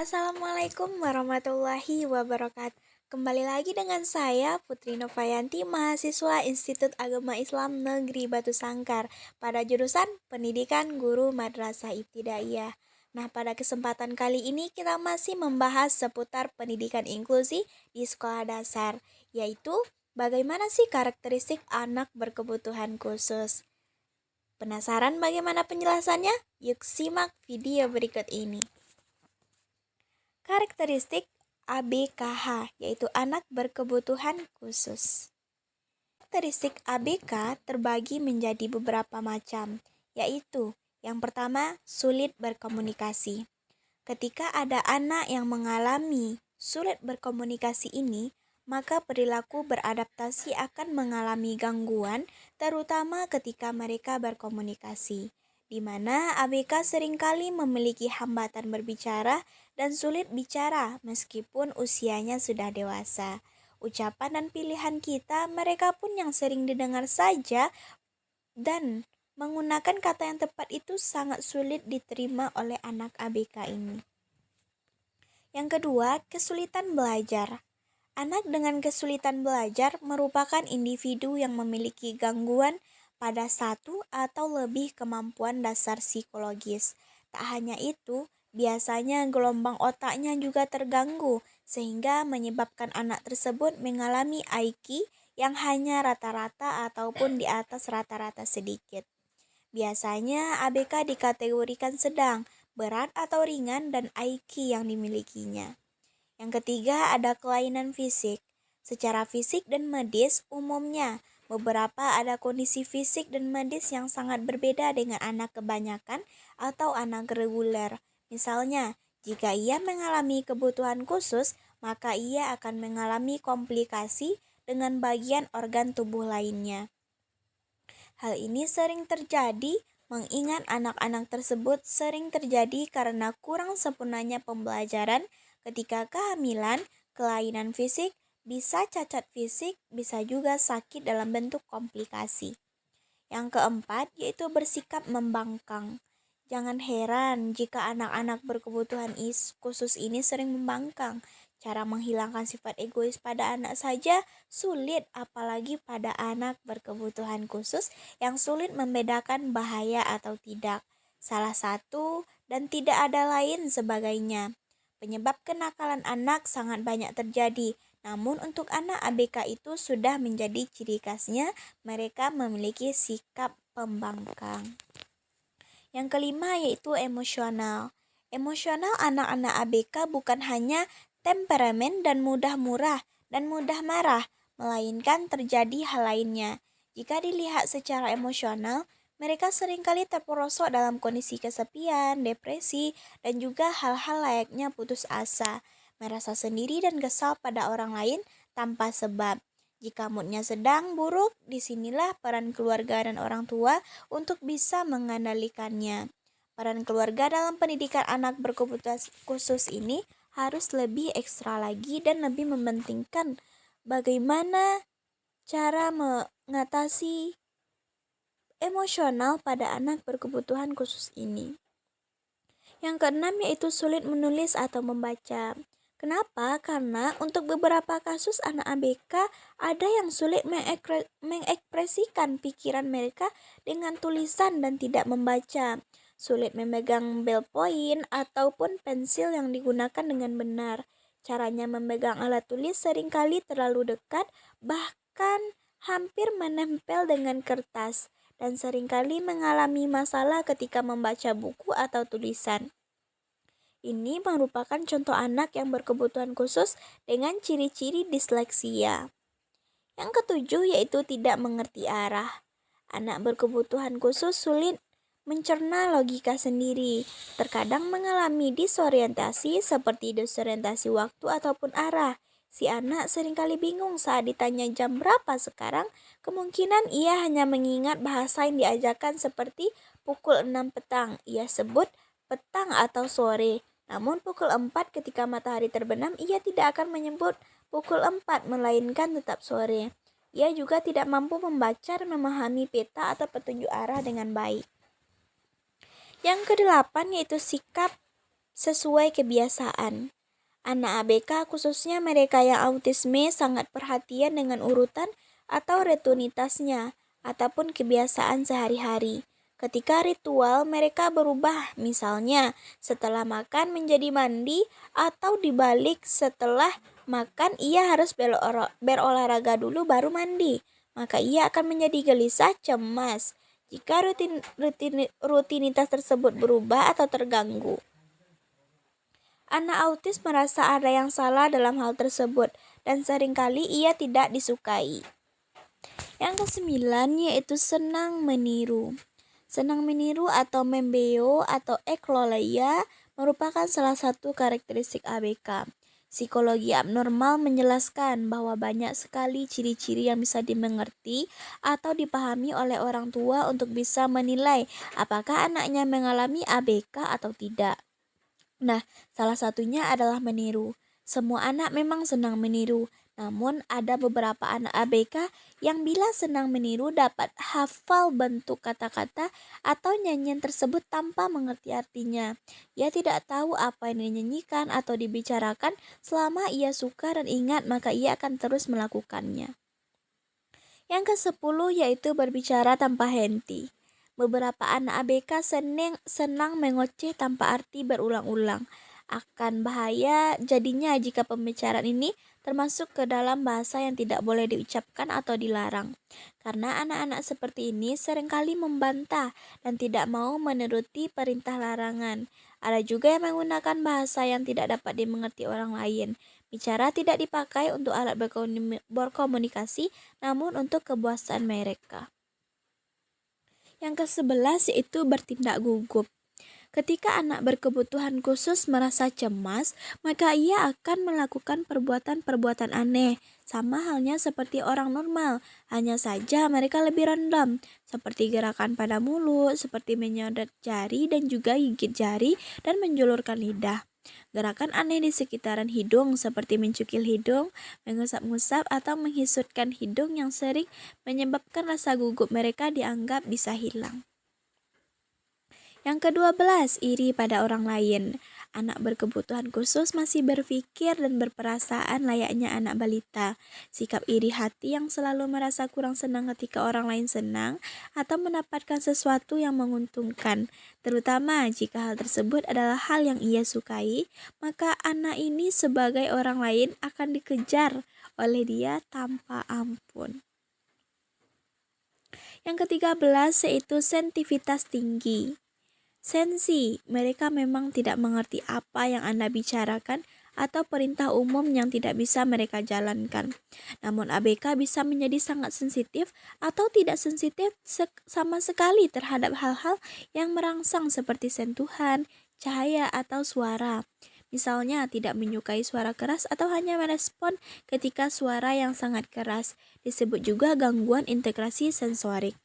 Assalamualaikum warahmatullahi wabarakatuh. Kembali lagi dengan saya Putri Novayanti, mahasiswa Institut Agama Islam Negeri Batu Sangkar pada jurusan Pendidikan Guru Madrasah Ibtidaiyah. Nah, pada kesempatan kali ini kita masih membahas seputar pendidikan inklusi di sekolah dasar, yaitu bagaimana sih karakteristik anak berkebutuhan khusus. Penasaran bagaimana penjelasannya? Yuk simak video berikut ini. Karakteristik ABKH, yaitu anak berkebutuhan khusus. Karakteristik ABK terbagi menjadi beberapa macam, yaitu yang pertama, sulit berkomunikasi. Ketika ada anak yang mengalami sulit berkomunikasi ini, maka perilaku beradaptasi akan mengalami gangguan, terutama ketika mereka berkomunikasi, di mana ABK seringkali memiliki hambatan berbicara dan sulit bicara meskipun usianya sudah dewasa. Ucapan dan pilihan kita mereka pun yang sering didengar saja dan menggunakan kata yang tepat itu sangat sulit diterima oleh anak ABK ini. Yang kedua, kesulitan belajar. Anak dengan kesulitan belajar merupakan individu yang memiliki gangguan pada satu atau lebih kemampuan dasar psikologis. Tak hanya itu, biasanya gelombang otaknya juga terganggu, sehingga menyebabkan anak tersebut mengalami IQ yang hanya rata-rata ataupun di atas rata-rata sedikit. Biasanya ABK dikategorikan sedang, berat atau ringan dan IQ yang dimilikinya. Yang ketiga ada kelainan fisik. Secara fisik dan medis umumnya, beberapa ada kondisi fisik dan medis yang sangat berbeda dengan anak kebanyakan atau anak reguler. Misalnya, jika ia mengalami kebutuhan khusus, maka ia akan mengalami komplikasi dengan bagian organ tubuh lainnya. Hal ini sering terjadi mengingat anak-anak tersebut sering terjadi karena kurang sempurnanya pembelajaran ketika kehamilan, kelainan fisik, bisa cacat fisik, bisa juga sakit dalam bentuk komplikasi. Yang keempat yaitu bersikap membangkang. Jangan heran jika anak-anak berkebutuhan khusus ini sering membangkang. Cara menghilangkan sifat egois pada anak saja sulit, apalagi pada anak berkebutuhan khusus yang sulit membedakan bahaya atau tidak. Salah satu dan tidak ada lain sebagainya. Penyebab kenakalan anak sangat banyak terjadi, namun untuk anak ABK itu sudah menjadi ciri khasnya mereka memiliki sikap pembangkang. Yang kelima yaitu emosional. Emosional anak-anak ABK bukan hanya temperamen dan mudah murah dan mudah marah, melainkan terjadi hal lainnya. Jika dilihat secara emosional, mereka seringkali terperosok dalam kondisi kesepian, depresi, dan juga hal-hal layaknya putus asa, merasa sendiri dan kesal pada orang lain tanpa sebab. Jika moodnya sedang buruk, disinilah peran keluarga dan orang tua untuk bisa mengendalikannya. Peran keluarga dalam pendidikan anak berkebutuhan khusus ini harus lebih ekstra lagi dan lebih mementingkan bagaimana cara mengatasi emosional pada anak berkebutuhan khusus ini. Yang keenam yaitu sulit menulis atau membaca. Kenapa? Karena untuk beberapa kasus anak ABK ada yang sulit mengekspresikan pikiran mereka dengan tulisan dan tidak membaca. Sulit memegang ballpoint ataupun pensil yang digunakan dengan benar. Caranya memegang alat tulis seringkali terlalu dekat, bahkan hampir menempel dengan kertas, dan seringkali mengalami masalah ketika membaca buku atau tulisan. Ini merupakan contoh anak yang berkebutuhan khusus dengan ciri-ciri disleksia. Yang ketujuh yaitu tidak mengerti arah. Anak berkebutuhan khusus sulit mencerna logika sendiri, terkadang mengalami disorientasi seperti disorientasi waktu ataupun arah. Si anak seringkali bingung saat ditanya jam berapa sekarang, kemungkinan ia hanya mengingat bahasa yang diajarkan seperti pukul 6 petang, ia sebut petang atau sore. Namun pukul 4 ketika matahari terbenam, ia tidak akan menyebut pukul 4, melainkan tetap sore. Ia juga tidak mampu membaca dan memahami peta atau petunjuk arah dengan baik. Yang kedelapan yaitu sikap sesuai kebiasaan. Anak ABK, khususnya mereka yang autisme, sangat perhatian dengan urutan atau rutinitasnya ataupun kebiasaan sehari-hari. Ketika ritual mereka berubah, misalnya setelah makan menjadi mandi, atau dibalik, setelah makan ia harus berolahraga dulu baru mandi, maka ia akan menjadi gelisah, cemas jika rutinitas tersebut berubah atau terganggu. Anak autis merasa ada yang salah dalam hal tersebut dan seringkali ia tidak disukai. Yang kesembilan yaitu senang meniru. Senang meniru atau membeo atau ekloleia merupakan salah satu karakteristik ABK. Psikologi abnormal menjelaskan bahwa banyak sekali ciri-ciri yang bisa dimengerti atau dipahami oleh orang tua untuk bisa menilai apakah anaknya mengalami ABK atau tidak. Nah, salah satunya adalah meniru. Semua anak memang senang meniru, namun ada beberapa anak ABK yang bila senang meniru dapat hafal bentuk kata-kata atau nyanyian tersebut tanpa mengerti artinya. Ia tidak tahu apa yang dinyanyikan atau dibicarakan, selama ia suka dan ingat maka ia akan terus melakukannya. Yang ke-10 yaitu berbicara tanpa henti. Beberapa anak ABK senang mengoceh tanpa arti berulang-ulang. Akan bahaya jadinya jika pembicaraan ini termasuk ke dalam bahasa yang tidak boleh diucapkan atau dilarang. Karena anak-anak seperti ini seringkali membantah dan tidak mau menuruti perintah larangan. Ada juga yang menggunakan bahasa yang tidak dapat dimengerti orang lain. Bicara tidak dipakai untuk alat berkomunikasi, namun untuk kepuasan mereka. Yang ke-11 yaitu bertindak gugup. Ketika anak berkebutuhan khusus merasa cemas, maka ia akan melakukan perbuatan-perbuatan aneh, sama halnya seperti orang normal. Hanya saja mereka lebih random, seperti gerakan pada mulut, seperti menyodot jari dan juga gigit jari dan menjulurkan lidah. Gerakan aneh di sekitaran hidung seperti mencukil hidung, mengusap-ngusap atau menghisutkan hidung yang sering menyebabkan rasa gugup mereka dianggap bisa hilang. Yang ke-12, iri pada orang lain. Anak berkebutuhan khusus masih berpikir dan berperasaan layaknya anak balita. Sikap iri hati yang selalu merasa kurang senang ketika orang lain senang atau mendapatkan sesuatu yang menguntungkan. Terutama jika hal tersebut adalah hal yang ia sukai, maka anak ini sebagai orang lain akan dikejar oleh dia tanpa ampun. Yang ke-13 yaitu sensitivitas tinggi. Sensi, mereka memang tidak mengerti apa yang Anda bicarakan atau perintah umum yang tidak bisa mereka jalankan. Namun ABK bisa menjadi sangat sensitif atau tidak sensitif sama sekali terhadap hal-hal yang merangsang seperti sentuhan, cahaya, atau suara. Misalnya tidak menyukai suara keras atau hanya merespon ketika suara yang sangat keras. Disebut juga gangguan integrasi sensorik.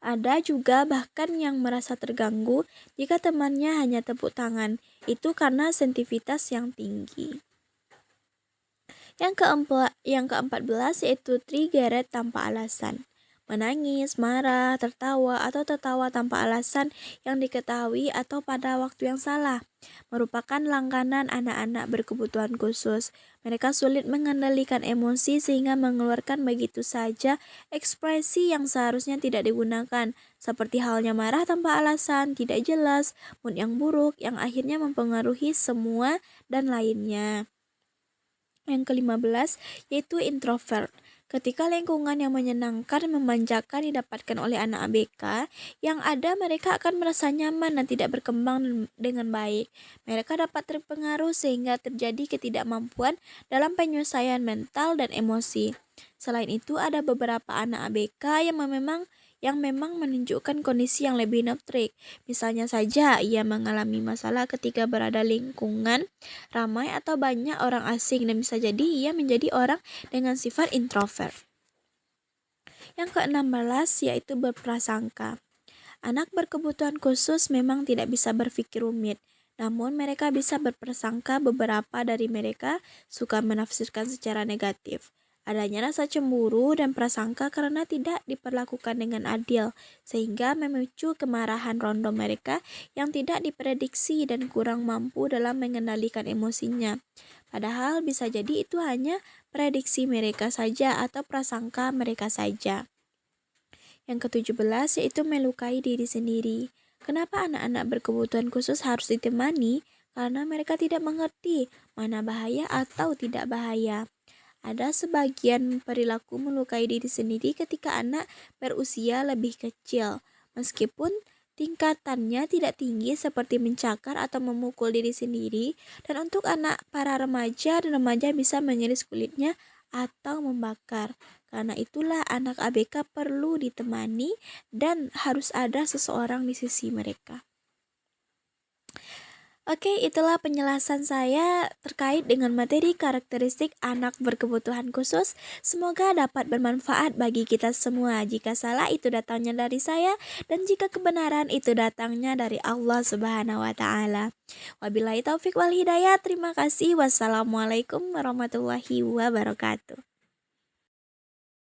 Ada juga bahkan yang merasa terganggu jika temannya hanya tepuk tangan. Itu karena sensitivitas yang tinggi. Yang ke-14 yaitu triggered tanpa alasan. Menangis, marah, tertawa, atau tertawa tanpa alasan yang diketahui atau pada waktu yang salah merupakan langganan anak-anak berkebutuhan khusus. Mereka sulit mengendalikan emosi sehingga mengeluarkan begitu saja ekspresi yang seharusnya tidak digunakan, seperti halnya marah tanpa alasan, tidak jelas, mood yang buruk yang akhirnya mempengaruhi semua dan lainnya. Yang ke-15 yaitu introvert. Ketika lingkungan yang menyenangkan dan memanjakan didapatkan oleh anak ABK, yang ada mereka akan merasa nyaman dan tidak berkembang dengan baik. Mereka dapat terpengaruh sehingga terjadi ketidakmampuan dalam penyelesaian mental dan emosi. Selain itu, ada beberapa anak ABK yang memang menunjukkan kondisi yang lebih neutrik. Misalnya saja, ia mengalami masalah ketika berada lingkungan ramai atau banyak orang asing dan bisa jadi ia menjadi orang dengan sifat introvert. Yang ke-16 yaitu berprasangka. Anak berkebutuhan khusus memang tidak bisa berpikir rumit, namun mereka bisa berprasangka. Beberapa dari mereka suka menafsirkan secara negatif. Adanya rasa cemburu dan prasangka karena tidak diperlakukan dengan adil, sehingga memicu kemarahan rondo mereka yang tidak diprediksi dan kurang mampu dalam mengendalikan emosinya. Padahal bisa jadi itu hanya prediksi mereka saja atau prasangka mereka saja. Yang ke-17 yaitu melukai diri sendiri. Kenapa anak-anak berkebutuhan khusus harus ditemani? Karena mereka tidak mengerti mana bahaya atau tidak bahaya. Ada sebagian perilaku melukai diri sendiri ketika anak berusia lebih kecil, meskipun tingkatannya tidak tinggi seperti mencakar atau memukul diri sendiri, dan untuk anak para remaja dan remaja bisa mengiris kulitnya atau membakar. Karena itulah anak ABK perlu ditemani dan harus ada seseorang di sisi mereka. Oke, itulah penjelasan saya terkait dengan materi karakteristik anak berkebutuhan khusus. Semoga dapat bermanfaat bagi kita semua. Jika salah itu datangnya dari saya, dan jika kebenaran itu datangnya dari Allah Subhanahu wa taala. Wabillahi taufik wal hidayah. Terima kasih. Wassalamualaikum warahmatullahi wabarakatuh.